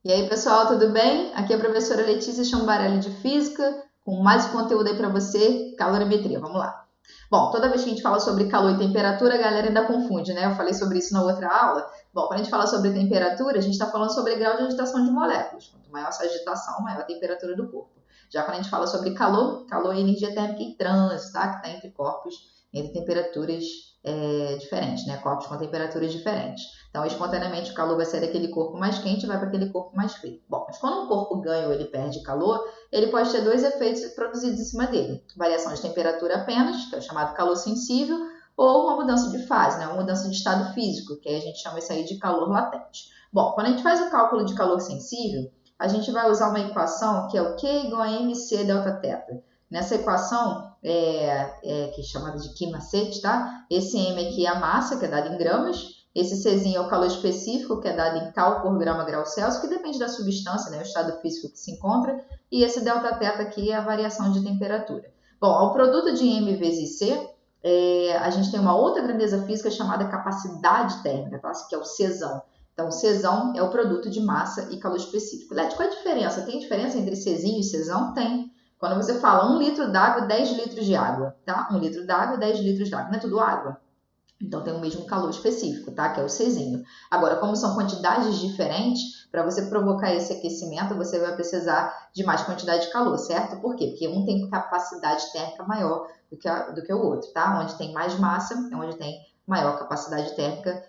E aí, pessoal, tudo bem? Aqui é a professora Letícia Chambarelli de Física, com mais conteúdo aí para você, calorimetria. Vamos lá. Bom, toda vez que a gente fala sobre calor e temperatura, a galera ainda confunde, né? Eu falei sobre isso na outra aula. Bom, quando a gente fala sobre temperatura, a gente está falando sobre grau de agitação de moléculas. Quanto maior essa agitação, maior a temperatura do corpo. Já quando a gente fala sobre calor, calor é energia térmica em trânsito, tá? Que está entre corpos, entre temperaturas diferentes, né? Corpos com temperaturas diferentes. Então, espontaneamente, o calor vai sair daquele corpo mais quente e vai para aquele corpo mais frio. Bom, mas quando um corpo ganha ou ele perde calor, ele pode ter dois efeitos produzidos em cima dele. Variação de temperatura apenas, que é o chamado calor sensível, ou uma mudança de fase, né? Uma mudança de estado físico, que a gente chama isso aí de calor latente. Bom, quando a gente faz o cálculo de calor sensível, a gente vai usar uma equação que é o Q igual a MC delta θ. Nessa equação, que é chamada de Q macete, tá? Esse M aqui é a massa, que é dada em gramas. Esse Czinho é o calor específico, que é dado em cal por grama grau Celsius, que depende da substância, né, o estado físico que se encontra. E esse Δθ aqui é a variação de temperatura. Bom, ao produto de M vezes C, a gente tem uma outra grandeza física chamada capacidade térmica, tá? Que é o Czão. Então, o Czão é o produto de massa e calor específico. Leti, qual é a diferença? Tem diferença entre Czinho e Czão? Tem. Quando você fala 1 litro d'água, 10 litros de água, tá? 1 litro d'água, 10 litros d'água. Não é tudo água? Então, tem o mesmo calor específico, tá? Que é o Czinho. Agora, como são quantidades diferentes, para você provocar esse aquecimento, você vai precisar de mais quantidade de calor, certo? Por quê? Porque um tem capacidade térmica maior do que o outro, tá? Onde tem mais massa é onde tem maior capacidade térmica,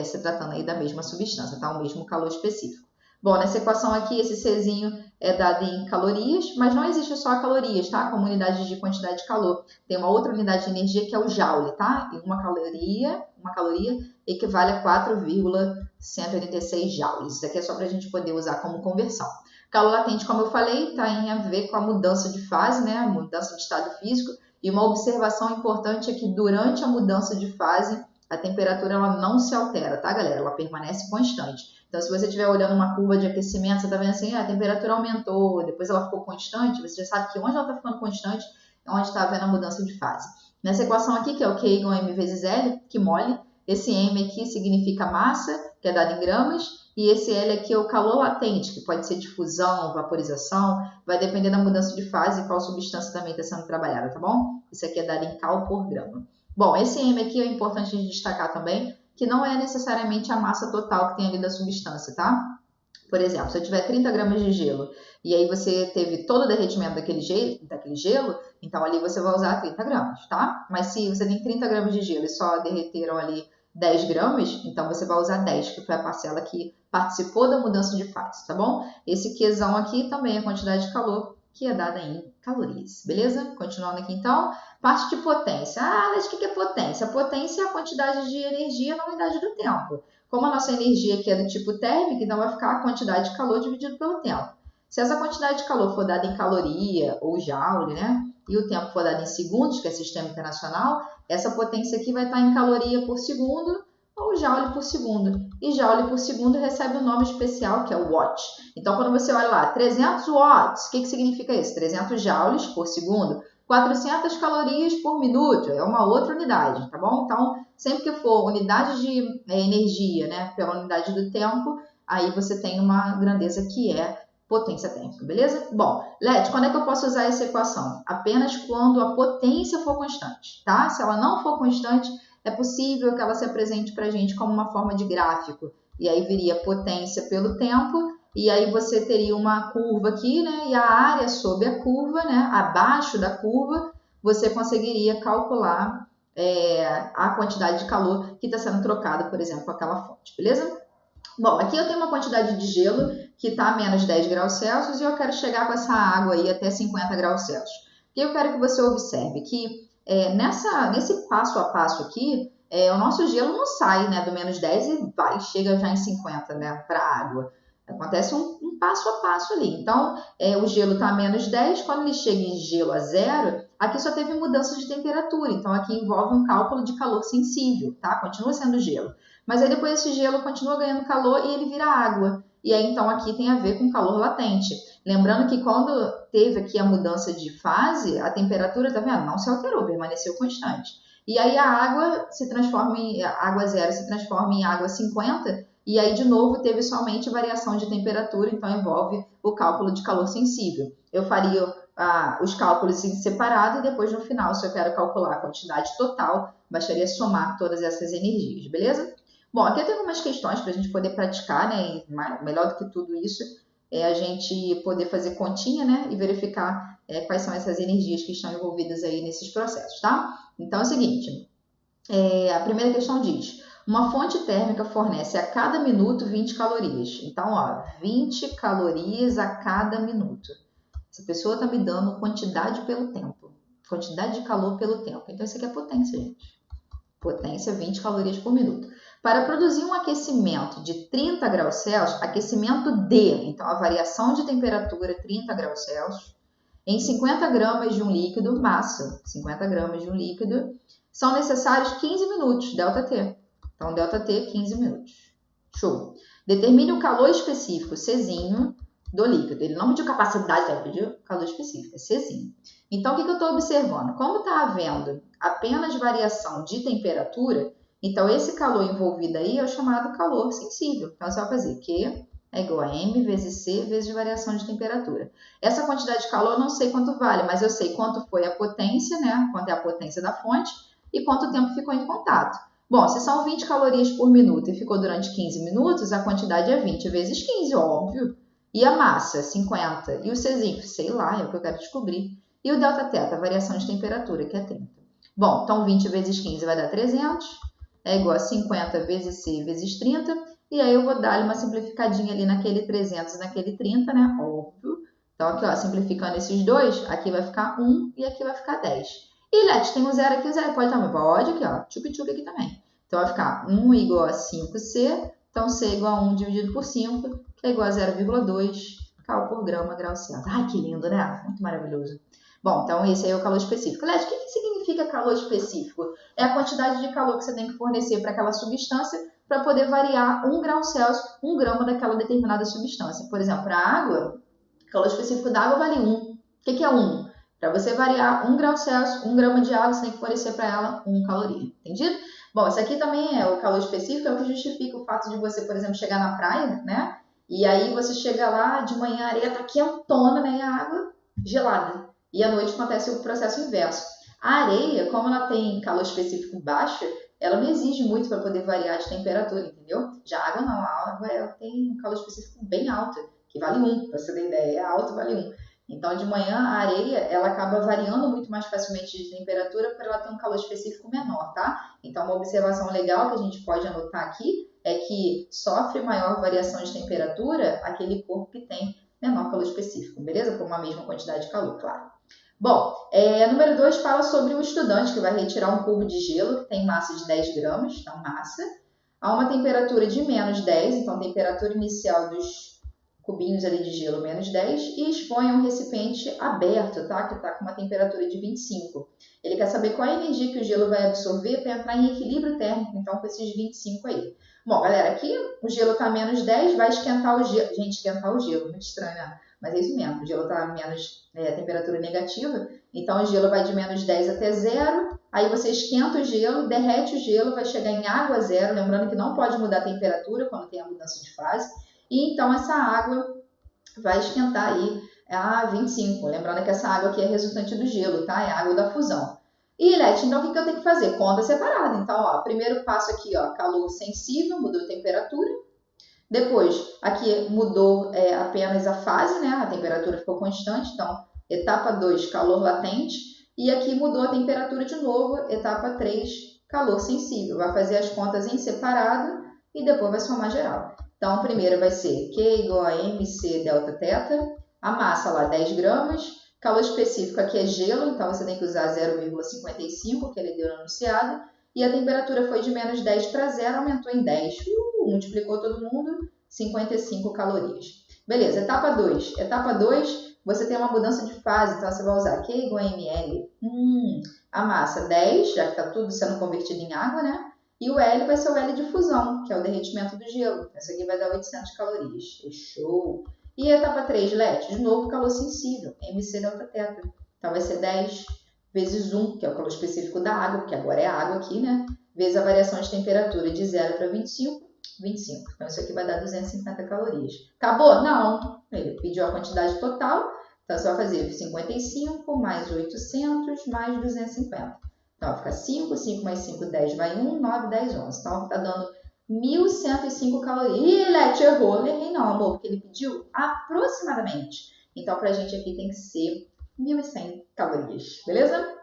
se tratando aí da mesma substância, tá? O mesmo calor específico. Bom, nessa equação aqui, esse Czinho é dado em calorias, mas não existe só calorias, tá? Como unidade de quantidade de calor. Tem uma outra unidade de energia que é o joule, tá? E uma caloria equivale a 4,186 joules. Isso aqui é só para a gente poder usar como conversão. Calor latente, como eu falei, tem a ver com a mudança de fase, né? A mudança de estado físico. E uma observação importante é que durante a mudança de fase, a temperatura ela não se altera, tá, galera? Ela permanece constante. Então, se você estiver olhando uma curva de aquecimento, você está vendo assim, a temperatura aumentou, depois ela ficou constante, você já sabe que onde ela está ficando constante é onde está havendo a mudança de fase. Nessa equação aqui, que é o Q igual a M vezes L, que mole, esse M aqui significa massa, que é dado em gramas, e esse L aqui é o calor latente, que pode ser difusão, vaporização, vai depender da mudança de fase e qual substância também está sendo trabalhada, tá bom? Isso aqui é dado em cal por grama. Bom, esse M aqui é importante a gente destacar também, que não é necessariamente a massa total que tem ali da substância, tá? Por exemplo, se eu tiver 30 gramas de gelo e aí você teve todo o derretimento daquele gelo, então ali você vai usar 30 gramas, tá? Mas se você tem 30 gramas de gelo e só derreteram ali 10 gramas, então você vai usar 10, que foi a parcela que participou da mudança de fase, tá bom? Esse Qzão aqui também é a quantidade de calor que é dada em calorias, beleza? Continuando aqui então, parte de potência. Ah, mas o que é potência? A potência é a quantidade de energia na unidade do tempo. Como a nossa energia aqui é do tipo térmica, então vai ficar a quantidade de calor dividido pelo tempo. Se essa quantidade de calor for dada em caloria ou joule, né? E o tempo for dado em segundos, que é sistema internacional, essa potência aqui vai estar em caloria por segundo ou joule por segundo. E joule por segundo recebe um nome especial, que é o watt. Então, quando você olha lá, 300 watts, o que significa isso? 300 joules por segundo, 400 calorias por minuto, é uma outra unidade, tá bom? Então, sempre que for unidade de energia, né, pela unidade do tempo, aí você tem uma grandeza que é potência térmica, beleza? Bom, Leti, quando é que eu posso usar essa equação? Apenas quando a potência for constante, tá? Se ela não for constante, é possível que ela se apresente para a gente como uma forma de gráfico. E aí viria potência pelo tempo, e aí você teria uma curva aqui, né? E a área sob a curva, né? Abaixo da curva, você conseguiria calcular a quantidade de calor que está sendo trocada, por exemplo, com aquela fonte, beleza? Bom, aqui eu tenho uma quantidade de gelo que está a menos 10 graus Celsius e eu quero chegar com essa água aí até 50 graus Celsius. E eu quero que você observe que nesse passo a passo aqui, o nosso gelo não sai, né, do menos 10 e chega já em 50, né, para a água. Acontece um passo a passo ali. Então, o gelo está a menos 10, quando ele chega em gelo a zero, aqui só teve mudança de temperatura. Então, aqui envolve um cálculo de calor sensível, tá? Continua sendo gelo. Mas aí depois esse gelo continua ganhando calor e ele vira água. E aí, então, aqui tem a ver com calor latente. Lembrando que quando teve aqui a mudança de fase, a temperatura, tá vendo? Não se alterou, permaneceu constante. E aí a água se transforma água zero se transforma em água 50, E aí, de novo, teve somente variação de temperatura, então envolve o cálculo de calor sensível. Eu faria os cálculos em separado e depois, no final, se eu quero calcular a quantidade total, bastaria somar todas essas energias, beleza? Bom, aqui tem algumas questões para a gente poder praticar, né? E melhor do que tudo isso é a gente poder fazer continha, né? E verificar quais são essas energias que estão envolvidas aí nesses processos, tá? Então é o seguinte, a primeira questão diz: uma fonte térmica fornece a cada minuto 20 calorias. Então, ó, 20 calorias a cada minuto. Essa pessoa está me dando quantidade pelo tempo, quantidade de calor pelo tempo. Então, isso aqui é potência, gente. Potência 20 calorias por minuto. Para produzir um aquecimento de 30 graus Celsius, aquecimento D, então a variação de temperatura 30 graus Celsius, em 50 gramas de um líquido, massa, 50 gramas de um líquido, são necessários 15 minutos, ΔT. Então, ΔT, 15 minutos. Show. Determine o calor específico, Czinho, do líquido. Ele não mediu capacidade, ele mediu calor específico, é Czinho. Então, o que eu estou observando? Como está havendo apenas variação de temperatura, então esse calor envolvido aí é o chamado calor sensível. Então, você vai fazer Q é igual a M vezes C vezes variação de temperatura. Essa quantidade de calor eu não sei quanto vale, mas eu sei quanto foi a potência, né? Quanto é a potência da fonte e quanto tempo ficou em contato. Bom, se são 20 calorias por minuto e ficou durante 15 minutos, a quantidade é 20 vezes 15, óbvio. E a massa, 50. E o Czinho, sei lá, é o que eu quero descobrir. E o ΔT, a variação de temperatura, que é 30. Bom, então 20 vezes 15 vai dar 300, é igual a 50 vezes C vezes 30, e aí eu vou dar uma simplificadinha ali naquele 300 e naquele 30, né? Óbvio. Então aqui, ó, simplificando esses dois, aqui vai ficar 1 e aqui vai ficar 10. E, Leti, tem um zero aqui, o zero pode também. Pode aqui, ó, tchup-tchup aqui também. Então vai ficar 1 igual a 5C, então C igual a 1 dividido por 5, que é igual a 0,2 cal por grama grau Celsius. Ai, que lindo, né? Muito maravilhoso. Bom, então esse aí é o calor específico. Leti, o que significa calor específico? É a quantidade de calor que você tem que fornecer para aquela substância para poder variar 1 grau Celsius, 1 grama daquela determinada substância. Por exemplo, para a água, o calor específico da água vale 1. O que é 1? Para você variar 1 grau Celsius, 1 grama de água, você tem que fornecer para ela 1 caloria. Entendido? Bom, esse aqui também é o calor específico, é o que justifica o fato de você, por exemplo, chegar na praia, né? E aí você chega lá, de manhã a areia tá quentona, né? E a água gelada. E à noite acontece o processo inverso. A areia, como ela tem calor específico baixo, ela não exige muito para poder variar de temperatura, entendeu? Já a água não, a água ela tem um calor específico bem alto, que vale 1, para você ter ideia, é alto, vale 1. Então, de manhã, a areia, ela acaba variando muito mais facilmente de temperatura por ela ter um calor específico menor, tá? Então, uma observação legal que a gente pode anotar aqui é que sofre maior variação de temperatura aquele corpo que tem menor calor específico, beleza? Por uma mesma quantidade de calor, claro. Bom, número 2 fala sobre um estudante que vai retirar um cubo de gelo que tem massa de 10 gramas, então massa, a uma temperatura de menos 10, então temperatura inicial dos cubinhos ali de gelo menos 10, e expõe a um recipiente aberto, tá? Que está com uma temperatura de 25. Ele quer saber qual é a energia que o gelo vai absorver para entrar em equilíbrio térmico, então com esses 25 aí. Bom, galera, aqui o gelo está menos 10, vai esquentar o gelo. Gente, esquentar o gelo, muito estranho, né? Mas é isso mesmo, o gelo está menos temperatura negativa, então o gelo vai de menos 10 até 0, aí você esquenta o gelo, derrete o gelo, vai chegar em água zero, lembrando que não pode mudar a temperatura quando tem a mudança de fase, e então essa água vai esquentar aí a 25, lembrando que essa água aqui é resultante do gelo, tá? É a água da fusão. E, Leti, então o que eu tenho que fazer? Conta separada. Então, ó, primeiro passo aqui, ó, calor sensível, mudou a temperatura. Depois, aqui mudou apenas a fase, né? A temperatura ficou constante, então, etapa 2, calor latente. E aqui mudou a temperatura de novo, etapa 3, calor sensível. Vai fazer as contas em separado e depois vai somar geral. Então, primeiro vai ser Q igual a MC delta θ, a massa lá 10 gramas, calor específico aqui é gelo, então você tem que usar 0,55, que ele deu anunciado, e a temperatura foi de menos 10 para 0, aumentou em 10. Multiplicou todo mundo, 55 calorias. Beleza, etapa 2. Etapa 2, você tem uma mudança de fase, então você vai usar Q igual a ml. A massa 10, já que está tudo sendo convertido em água, né? E o L vai ser o L de fusão, que é o derretimento do gelo. Essa aqui vai dar 800 calorias. Show! E etapa 3, Leti, de novo calor sensível, MC delta θ. Então vai ser 10 vezes 1, que é o calor específico da água, porque agora é água aqui, né? Vezes a variação de temperatura de 0 para 25, 25. Então, isso aqui vai dar 250 calorias. Acabou? Não. Ele pediu a quantidade total. Então, você vai fazer 55 mais 800 mais 250. Então, vai ficar 5, 5 mais 5, 10 vai 1, 9, 10, 11. Então, está dando 1.105 calorias. Ih, Leti, errou. Não errei não, amor, porque ele pediu aproximadamente. Então, para a gente aqui tem que ser 1.100 calorias. Beleza?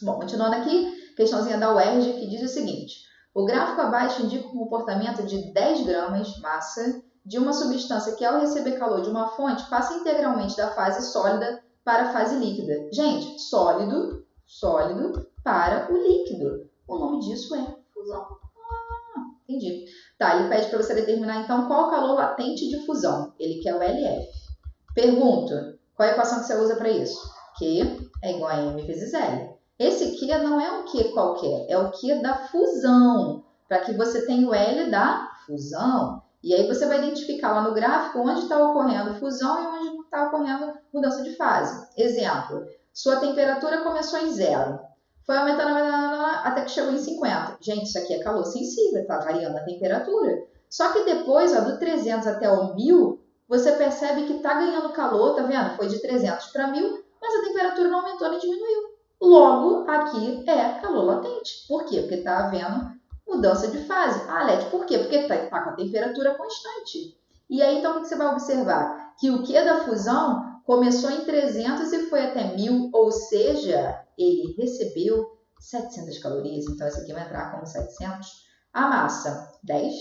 Bom, continuando aqui, questãozinha da UERJ que diz o seguinte. O gráfico abaixo indica o comportamento de 10 gramas massa de uma substância que, ao receber calor de uma fonte, passa integralmente da fase sólida para a fase líquida. Gente, sólido para o líquido. O nome disso é fusão. Entendi. Tá, ele pede para você determinar, então, qual o calor latente de fusão. Ele quer o LF. Pergunto, qual é a equação que você usa para isso? Q é igual a M vezes L. Esse Q não é um Q qualquer, é o Q da fusão, para que você tenha o L da fusão. E aí você vai identificar lá no gráfico onde está ocorrendo fusão e onde não está ocorrendo mudança de fase. Exemplo, sua temperatura começou em 0, foi aumentando até que chegou em 50. Gente, isso aqui é calor sensível, está variando a temperatura. Só que depois, ó, do 300 até o 1000, você percebe que está ganhando calor, tá vendo? Foi de 300 para 1000, mas a temperatura não aumentou nem diminuiu. Logo, aqui é calor latente. Por quê? Porque está havendo mudança de fase. Ah, Leti, por quê? Porque está com a temperatura constante. E aí, então, o que você vai observar? Que o Q da fusão começou em 300 e foi até 1000, ou seja, ele recebeu 700 calorias. Então, esse aqui vai entrar como 700. A massa, 10.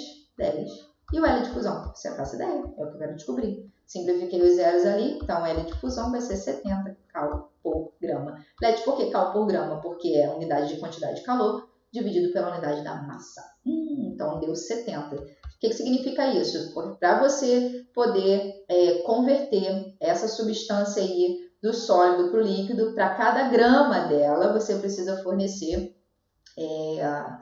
E o L de fusão? Você faça ideia, é o que eu quero descobrir. Simplifiquei os zeros ali, então L de fusão vai ser 70 cal por grama. Leti, por que cal por grama? Porque é a unidade de quantidade de calor dividido pela unidade da massa. Então deu 70. O que significa isso? Para você poder converter essa substância aí do sólido para o líquido, para cada grama dela, você precisa fornecer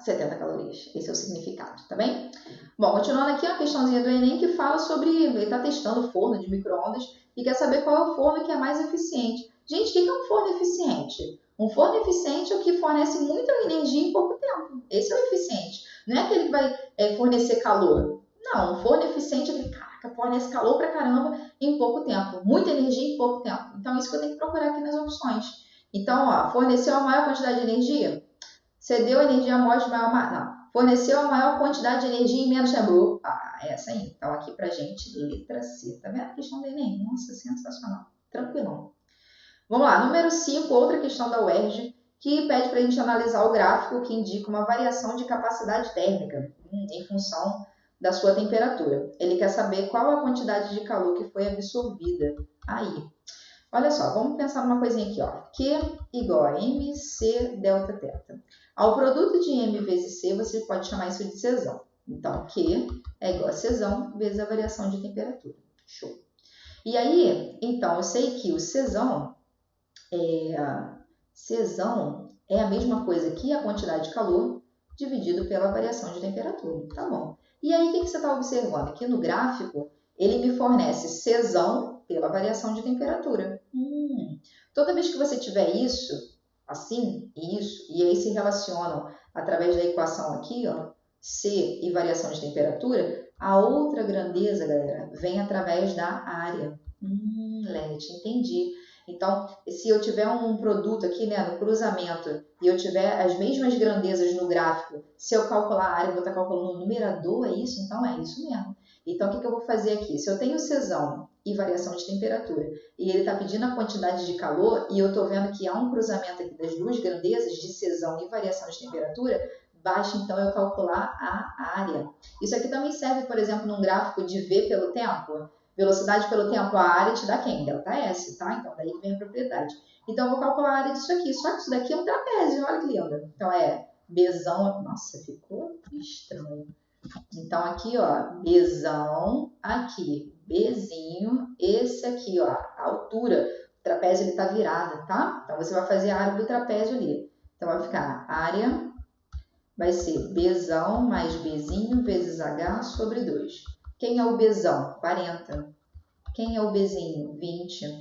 70 calorias. Esse é o significado, tá bem? Bom, continuando aqui, a questãozinha do Enem que fala sobre, ele está testando forno de micro-ondas e quer saber qual é o forno que é mais eficiente. Gente, o que é um forno eficiente? Um forno eficiente é o que fornece muita energia em pouco tempo. Esse é o eficiente. Não é aquele que vai fornecer calor. Não, um forno eficiente é aquele, caraca, fornece calor pra caramba em pouco tempo. Muita energia em pouco tempo. Então, isso que eu tenho que procurar aqui nas opções. Então, ó, forneceu a maior quantidade de energia? Cedeu energia a maior de maior... Não. Forneceu a maior quantidade de energia em menos tempo. Essa aí. Então, aqui pra gente, letra C. Tá vendo a questão do Enem? Nossa, sensacional. Tranquilão. Vamos lá. Número 5, outra questão da UERJ, que pede pra gente analisar o gráfico que indica uma variação de capacidade térmica em função da sua temperatura. Ele quer saber qual a quantidade de calor que foi absorvida aí. Olha só, vamos pensar numa coisinha aqui, ó. Q igual a MC delta θ. Ao produto de M vezes C, você pode chamar isso de Czão. Então, Q é igual a Czão vezes a variação de temperatura. Show. E aí, então, eu sei que o Czão é a mesma coisa que a quantidade de calor dividido pela variação de temperatura. Tá bom. E aí, o que você está observando? Aqui no gráfico, ele me fornece Czão pela variação de temperatura. Toda vez que você tiver isso, assim, isso, e aí se relacionam através da equação aqui, ó, C e variação de temperatura, a outra grandeza, galera, vem através da área. Leti, entendi. Então, se eu tiver um produto aqui, né, no cruzamento, e eu tiver as mesmas grandezas no gráfico, se eu calcular a área, eu vou estar calculando o numerador, é isso? Então, é isso mesmo. Então, o que eu vou fazer aqui? Se eu tenho Czão e variação de temperatura, e ele está pedindo a quantidade de calor, e eu estou vendo que há um cruzamento aqui das duas grandezas de Czão e variação de temperatura, basta então eu calcular a área. Isso aqui também serve, por exemplo, num gráfico de V pelo tempo. Velocidade pelo tempo, a área te dá quem? ΔS, tá? Então, daí que vem a propriedade. Então, eu vou calcular a área disso aqui. Só que isso daqui é um trapézio, olha que lindo. Então, Bzão... Nossa, ficou estranho. Então, aqui, ó, Bzão, aqui, Bzinho, esse aqui, ó, a altura. O trapézio, ele tá virado, tá? Então, você vai fazer a área do trapézio ali. Então, vai ficar área, vai ser Bzão mais Bzinho vezes H sobre 2. Quem é o Bzão? 40. Quem é o Bzinho? 20.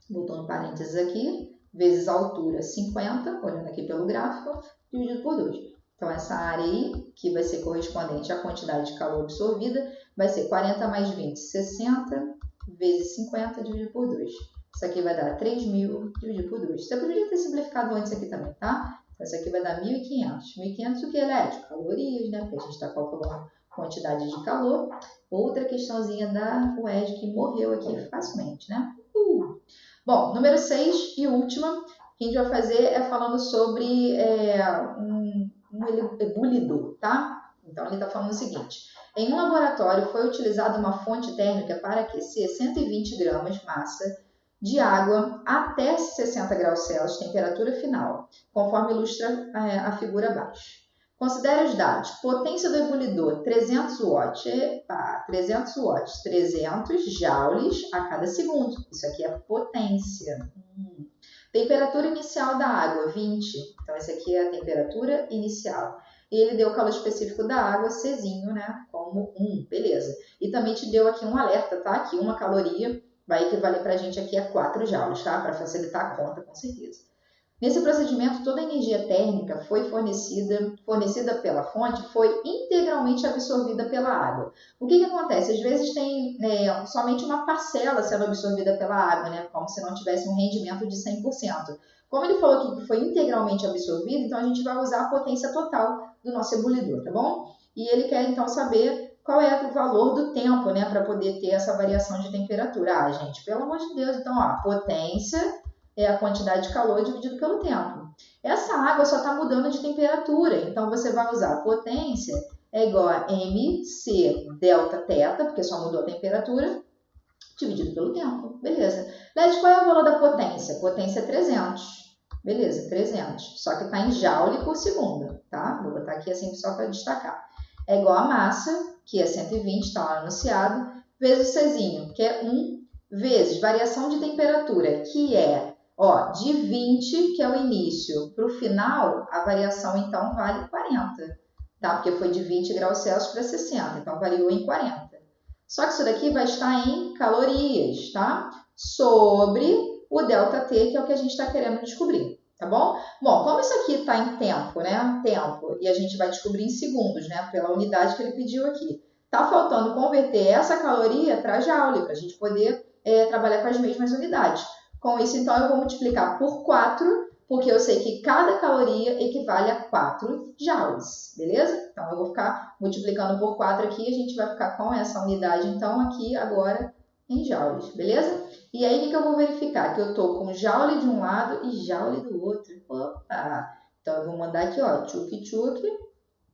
Botou no parênteses aqui, vezes a altura, 50, olhando aqui pelo gráfico, dividido por 2. Então, essa área aí, que vai ser correspondente à quantidade de calor absorvida, vai ser 40 mais 20, 60, vezes 50, dividido por 2. Isso aqui vai dar 3.000 dividido por 2. Você poderia ter simplificado antes aqui também, tá? Então, isso aqui vai dar 1.500. 1.500 o que, elétrico? Calorias, né? Porque a gente está calculando quantidade de calor. Outra questãozinha da UERJ que morreu aqui facilmente, né? Bom, número 6 e última que a gente vai fazer é falando sobre um ebulidor, tá? Então, ele está falando o seguinte. Em um laboratório foi utilizada uma fonte térmica para aquecer 120 gramas massa de água até 60 graus Celsius, temperatura final, conforme ilustra a figura abaixo. Considere os dados. Potência do ebulidor, 300 watts. Epa, 300 watts, 300 joules a cada segundo. Isso aqui é potência. Temperatura inicial da água, 20. Então, essa aqui é a temperatura inicial. E ele deu o calor específico da água, Czinho, né? Como 1, beleza. E também te deu aqui um alerta, tá? Que uma caloria vai equivaler pra gente aqui a 4 joules, tá? Para facilitar a conta, com certeza. Nesse procedimento, toda a energia térmica foi fornecida pela fonte, foi integralmente absorvida pela água. O que acontece? Às vezes tem somente uma parcela sendo absorvida pela água, né? Como se não tivesse um rendimento de 100%. Como ele falou aqui que foi integralmente absorvido, então a gente vai usar a potência total do nosso ebulidor, tá bom? E ele quer então saber qual é o valor do tempo, né? Para poder ter essa variação de temperatura. Ah, gente, pelo amor de Deus, então, ó, potência é a quantidade de calor dividido pelo tempo. Essa água só está mudando de temperatura, então você vai usar a potência é igual a mc delta teta, porque só mudou a temperatura, dividido pelo tempo. Beleza. Led, qual é o valor da potência? Potência é 300. Beleza, 300. Só que está em joule por segundo, tá? Vou botar aqui assim só para destacar. É igual a massa, que é 120, está lá anunciado, vezes o Czinho, que é 1, vezes variação de temperatura, que é de 20, que é o início, para o final, a variação, então, vale 40, tá? Porque foi de 20 graus Celsius para 60, então variou em 40. Só que isso daqui vai estar em calorias, tá? Sobre o ΔT, que é o que a gente está querendo descobrir, tá bom? Bom, como isso aqui está em tempo, né? Tempo, e a gente vai descobrir em segundos, né? Pela unidade que ele pediu aqui. Tá faltando converter essa caloria para joule, para a gente poder trabalhar com as mesmas unidades. Com isso, então, eu vou multiplicar por 4, porque eu sei que cada caloria equivale a 4 joules, beleza? Então, eu vou ficar multiplicando por 4 aqui e a gente vai ficar com essa unidade, então, aqui agora em joules, beleza? E aí, o que eu vou verificar? Que eu estou com joule de um lado e joule do outro. Opa! Então, eu vou mandar aqui, ó, tchuc-tchuc,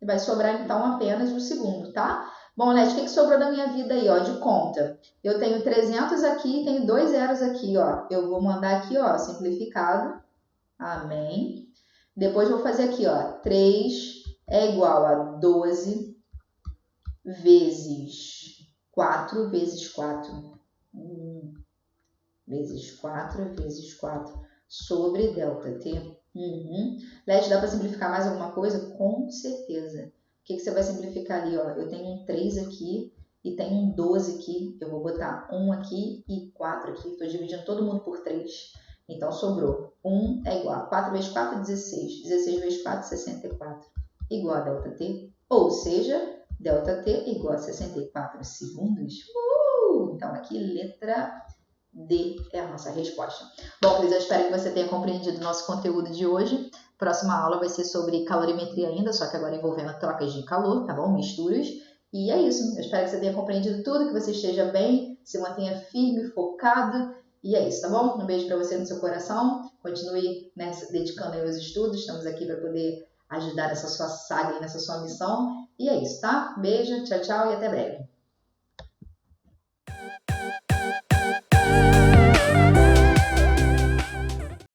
e vai sobrar, então, apenas um segundo, tá? Bom, Led, o que sobrou da minha vida aí, ó, de conta? Eu tenho 300 aqui e tenho 2 zeros aqui, ó. Eu vou mandar aqui, ó, simplificado. Amém. Depois vou fazer aqui, ó, 3 é igual a 12 vezes 4 vezes 4. Vezes 4 vezes 4 sobre ΔT. Led, dá para simplificar mais alguma coisa? Com certeza. O que você vai simplificar ali? Ó? Eu tenho um 3 aqui e tenho um 12 aqui. Eu vou botar 1 aqui e 4 aqui. Estou dividindo todo mundo por 3. Então, sobrou. 1 é igual a 4 vezes 4, 16. 16 vezes 4, 64. Igual a ΔT. Ou seja, ΔT igual a 64 segundos. Então, aqui, letra D é a nossa resposta. Bom, Cris, eu espero que você tenha compreendido o nosso conteúdo de hoje. Próxima aula vai ser sobre calorimetria ainda, só que agora envolvendo trocas de calor, tá bom? Misturas. E é isso. Eu espero que você tenha compreendido tudo, que você esteja bem, se mantenha firme, focado. E é isso, tá bom? Um beijo para você no seu coração. Continue, né, se dedicando aí aos estudos. Estamos aqui para poder ajudar nessa sua saga e nessa sua missão. E é isso, tá? Beijo, tchau, tchau e até breve.